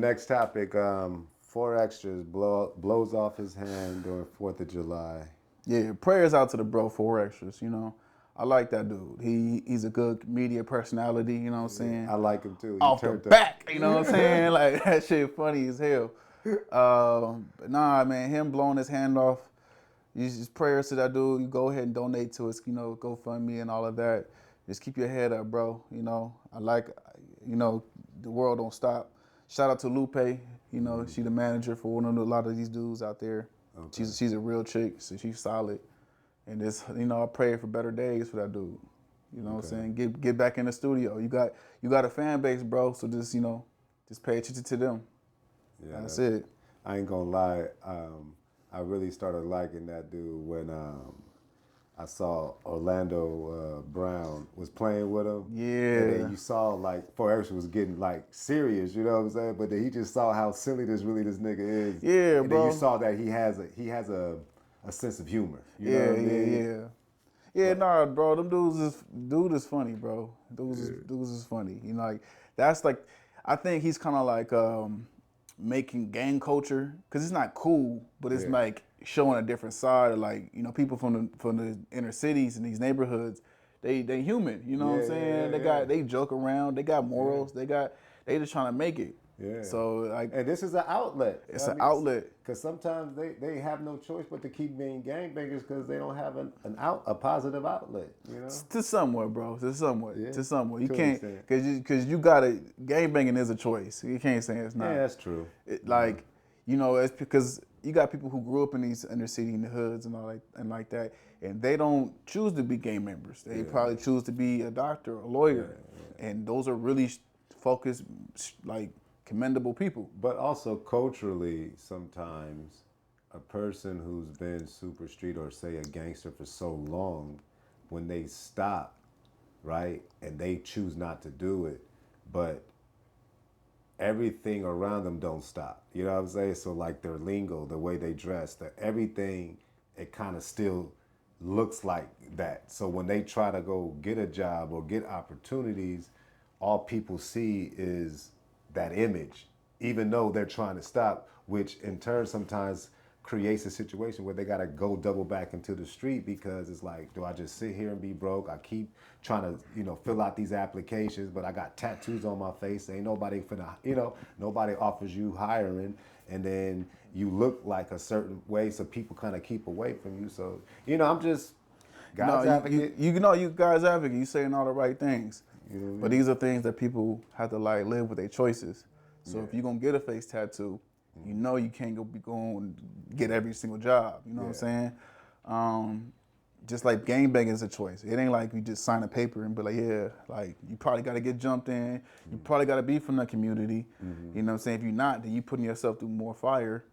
next topic, four extras blows off his hand during 4th of July. Yeah, prayers out to the bro, 4 extras, I like that dude. He's a good media personality, you know what I'm saying? I like him too. He Off the turned up. back, you know what I'm saying? Like, that shit funny as hell. But nah, man, him blowing his hand off, just prayers to that dude. You go ahead and donate to his, GoFundMe and all of that. Just keep your head up, bro. I like, the world don't stop. Shout out to Lupe. She the manager for a lot of these dudes out there. Okay. She's a real chick, so she's solid. And this, I pray for better days for that dude. You know what I'm saying? Get back in the studio. You got a fan base, bro. So just just pay attention to them. Yeah, that's it. I ain't gonna lie. I really started liking that dude when I saw Orlando Brown was playing with him. Yeah. And then you saw like 4X was getting like serious, you know what I'm saying? But then he just saw how silly this nigga is. Yeah, and bro. Then you saw that he has a sense of humor. You know what I mean? Yeah, nah, bro. Them dude is funny, dudes is funny. Like that's like, I think he's kind of like making gang culture, because it's not cool, but it's like showing a different side of like, people from the inner cities and these neighborhoods, they human, you know what I'm saying? They joke around, they got morals, they just trying to make it. Yeah. So like, and this is an outlet. It's an outlet. Because sometimes they have no choice but to keep being gangbangers because they don't have a positive outlet. To somewhat, bro. To somewhat. You can't, because you got to, gangbanging is a choice. You can't say it's not. Yeah, that's true. It's because you got people who grew up in these inner city in the hoods and all like that, and they don't choose to be gang members. They probably choose to be a doctor, a lawyer, and those are really focused, like, commendable people. But also culturally, sometimes a person who's been super street or say a gangster for so long, when they stop, right, and they choose not to do it, but everything around them don't stop. You know what I'm saying? So like their lingo, the way they dress, everything, it kind of still looks like that. So when they try to go get a job or get opportunities, all people see is that image, even though they're trying to stop, which in turn sometimes creates a situation where they got to go double back into the street, because it's like, do I just sit here and be broke? I keep trying to, fill out these applications, but I got tattoos on my face. Ain't nobody finna, nobody offers you hiring, and then you look like a certain way, so people kind of keep away from you. So, I'm just God's advocate. You God's advocate. You saying all the right things. You know what I mean? But these are things that people have to like live with their choices. So if you're gonna get a face tattoo, you can't be going get every single job. You know what I'm saying? Just like gangbanging is a choice. It ain't like you just sign a paper and be like, like you probably gotta get jumped in. You probably gotta be from the community. You know what I'm saying? If you're not, then you putting yourself through more fire.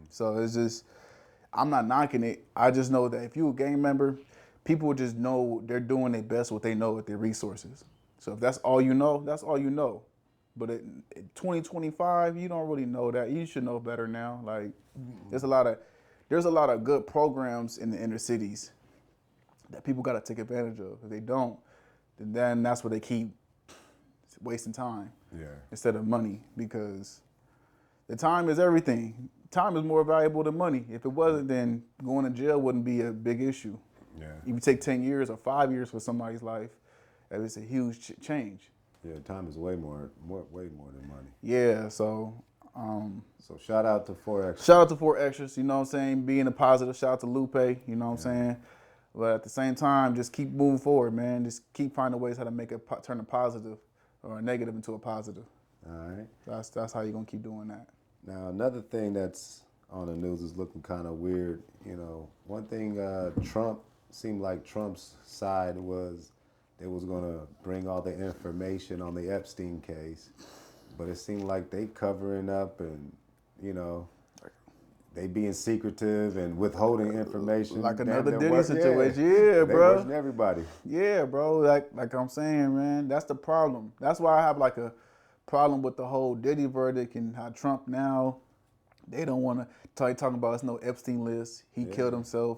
So it's just, I'm not knocking it. I just know that if you're a gang member, people just know they're doing their best what they know with their resources. So if that's all you know, that's all you know. But in 2025, you don't really know that. You should know better now. Like, there's a lot of good programs in the inner cities that people got to take advantage of. If they don't, then that's where they keep wasting time instead of money, because the time is everything. Time is more valuable than money. If it wasn't, then going to jail wouldn't be a big issue. Yeah. If you take 10 years or 5 years for somebody's life, that is a huge change. Yeah, time is way more than money. Yeah, so so shout out to 4 Extras. Shout out to 4 Extras, you know what I'm saying? Being a positive. Shout out to Lupe, you know what I'm saying? But at the same time, just keep moving forward, man. Just keep finding ways how to make it turn a positive or a negative into a positive. All right. That's how you're gonna keep doing that. Now another thing that's on the news is looking kind of weird. One thing Trump seemed like Trump's side was they was gonna bring all the information on the Epstein case, but it seemed like they covering up and, they being secretive and withholding information. Like another Diddy situation. Yeah, bro. They worse than everybody. Yeah, bro. Like I'm saying, man, that's the problem. That's why I have like a problem with the whole Diddy verdict and how Trump now, they don't want to talking about it's no Epstein list. He killed himself.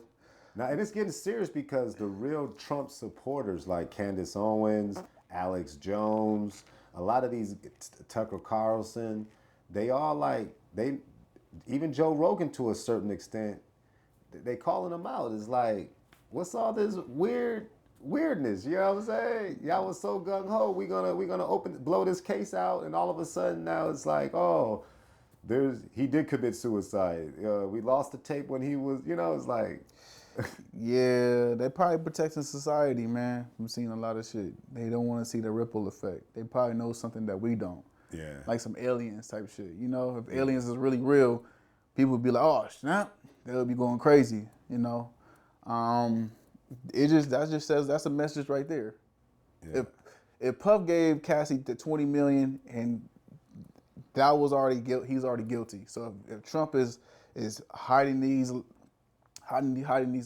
Now, and it's getting serious because the real Trump supporters like Candace Owens, Alex Jones, a lot of these, Tucker Carlson, they all like even Joe Rogan to a certain extent, they calling him out. It's like, what's all this weirdness? You know what I'm saying? Y'all was so gung ho. We gonna blow this case out, and all of a sudden now it's like, oh, he did commit suicide. We lost the tape when he was, it's like, Yeah, they probably protecting society, man. I'm seeing a lot of shit. They don't want to see the ripple effect. They probably know something that we don't. yeah, Like some aliens type shit. If aliens is really real, people would be like, oh snap, they'll be going crazy. That just says that's a message right there. yeah, If Puff gave Cassie the 20 million and that was already he's already guilty. So if Trump is hiding these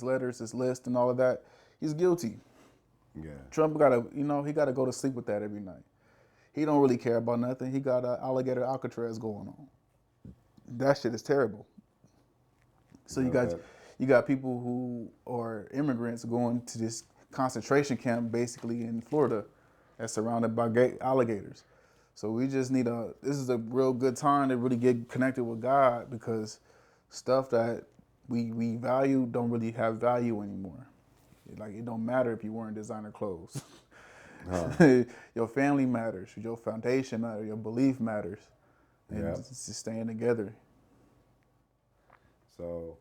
letters, this list, and all of that, he's guilty. yeah. Trump he gotta go to sleep with that every night. He don't really care about nothing. He got alligator Alcatraz going on. That shit is terrible. So you got people who are immigrants going to this concentration camp basically in Florida that's surrounded by alligators. So we just this is a real good time to really get connected with God, because stuff that we value don't really have value anymore. Like, it don't matter if you're wearing designer clothes. Your family matters, your foundation matters, your belief matters. And Yeah. it's just staying together. So,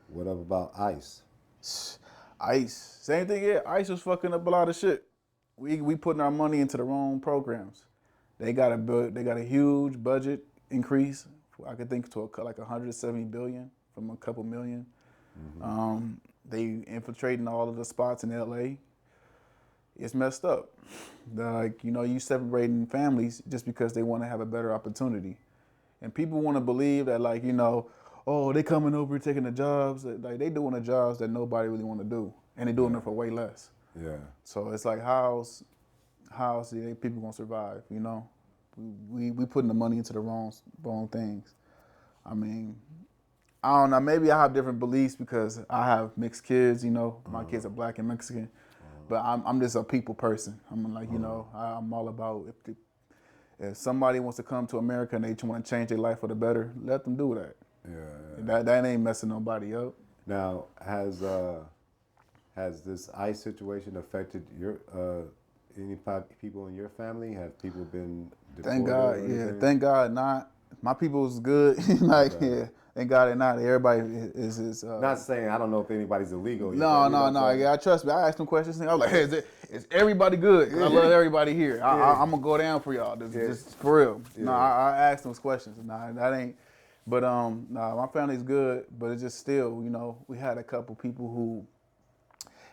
what up about ICE? ICE, same thing here. ICE was fucking up a lot of shit. We putting our money into the wrong programs. They got a huge budget increase. I could think to like 170 billion from a couple million. Mm-hmm. They infiltrating all of the spots in LA. It's messed up. You separating families just because they want to have a better opportunity. And people want to believe that, oh, they coming over taking the jobs. Like, they doing the jobs that nobody really want to do. And they doing it for way less. Yeah. So it's like, how's people gonna survive? We putting the money into the wrong things. I mean, I don't know. Maybe I have different beliefs because I have mixed kids. My kids are black and Mexican, but I'm just a people person. I'm like, I'm all about if somebody wants to come to America and they want to change their life for the better, let them do that. Yeah. That ain't messing nobody up. Now, has this ICE situation affected your any people in your family? Have people been deported? Thank God, yeah. Thank God not. My people is good. Yeah. Thank God they're not. Everybody is. Not saying I don't know if anybody's illegal. No. Yeah, trust me. I asked them questions. I was like, hey, is everybody good? 'Cause I love everybody here. I'm gonna go down for y'all. Just for real. Yeah. No, I asked those questions. No, that ain't. But my family's good. But it's just still, we had a couple people who.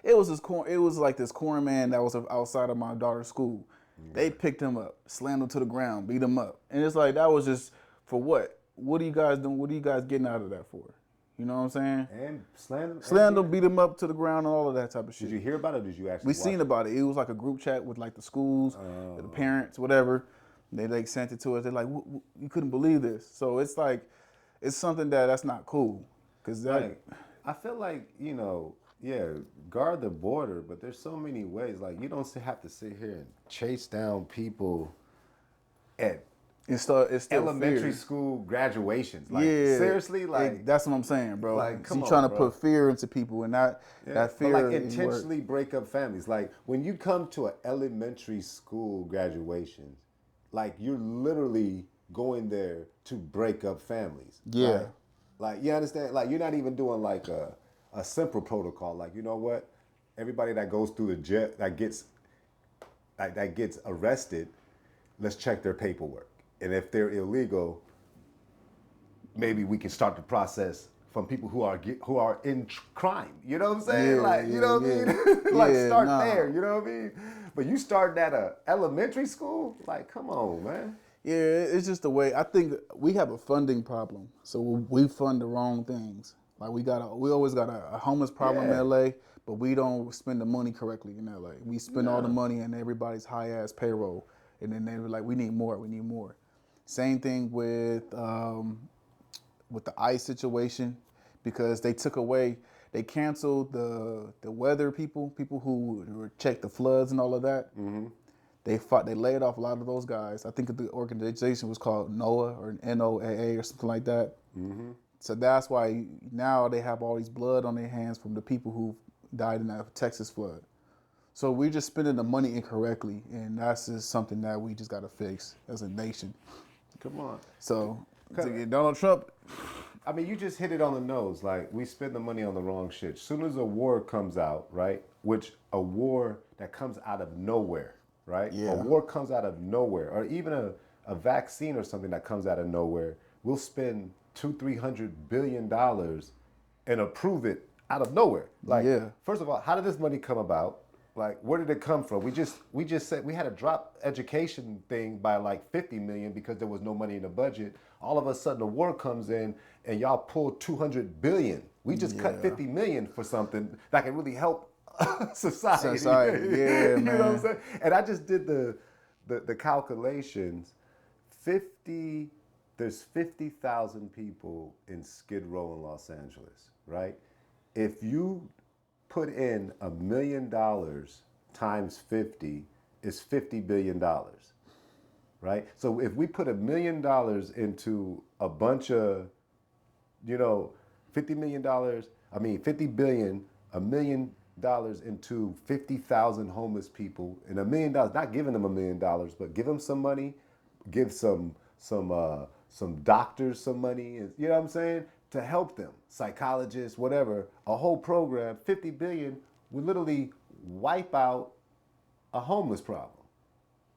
It was like this corn man that was outside of my daughter's school. Yeah. They picked him up, slammed him to the ground, beat him up, and it's like, that was just for what? What are you guys doing? What are you guys getting out of that for? You know what I'm saying? And slammed him, beat him up to the ground, and all of that type of shit. Did you hear about it? Or did you actually? We seen about it. It was like a group chat with like the schools, the parents, whatever. They sent it to us. They're like, you couldn't believe this. So it's like, it's something that's not cool, because I feel like guard the border, but there's so many ways. Like, you don't have to sit here and chase down people at still elementary school graduations. Like, seriously, that's what I'm saying, bro. Like, come on, trying to bro. put fear into people, and that fear. But intentionally break up families. Like, when you come to an elementary school graduation, like, you're literally going there to break up families. Yeah. Like, you understand? Like, you're not even doing like a simple protocol. Like, you know what? Everybody that goes through the jail, that gets arrested, let's check their paperwork. And if they're illegal, maybe we can start the process from people who are in crime. You know what I'm saying? Yeah, like, you know what I mean? Like, start there. You know what I mean? But you starting at a elementary school? Like, come on, man. Yeah, it's just the way. I think we have a funding problem, so we fund the wrong things. Like, we always got a homeless problem in LA, but we don't spend the money correctly in LA. We spend all the money in everybody's high ass payroll, and then they're like, we need more. Same thing with the ICE situation, because they took away. they canceled the weather people who would check the floods and all of that. They laid off a lot of those guys. I think the organization was called NOAA or NOAA or something like that. So that's why now they have all these blood on their hands from the people who died in that Texas flood. So we're just spending the money incorrectly, and that's just something that we just got to fix as a nation. Come on. So Donald Trump, I mean, you just hit it on the nose. Like, we spend the money on the wrong shit. As soon as a war comes out, right? Which a war that comes out of nowhere, right? Yeah. A war comes out of nowhere, or even a vaccine or something that comes out of nowhere. We'll spend $200-300 billion and approve it out of nowhere. Like, first of all, how did this money come about? Like, where did it come from? We just said we had to drop education thing by like 50 million because there was no money in the budget. All of a sudden, the war comes in, and y'all pull 200 billion. We just cut 50 million for something that can really help society. Yeah, you man. know what I'm saying? And I just did the calculations. There's 50,000 people in Skid Row in Los Angeles, right? If you put in $1 million times 50 is $50 billion, right? So if we put $1 million into a bunch of, $50 billion, $1 million into 50,000 homeless people, and $1 million, not giving them $1 million, but give them some money, give some doctors some money, you know what I'm saying? To help them, psychologists, whatever, a whole program, 50 billion would literally wipe out a homeless problem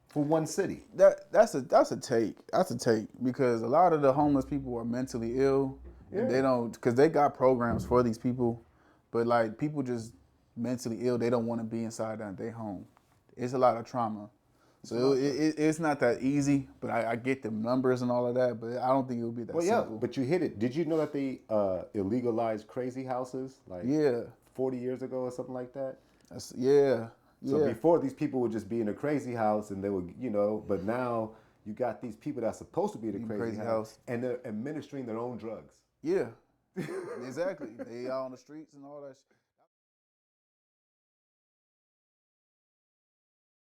for one city. That's a take. That's a take because a lot of the homeless people are mentally ill. And they don't, because they got programs for these people, but like people just mentally ill, they don't want to be inside their home. It's a lot of trauma. So it's not that easy, but I get the numbers and all of that, but I don't think it would be that simple. But you hit it. Did you know that they illegalized crazy houses like 40 years ago or something like that? So before, these people would just be in a crazy house and they would, but now you got these people that's supposed to be in a crazy house and they're administering their own drugs. Yeah, exactly. They out on the streets and all that shit.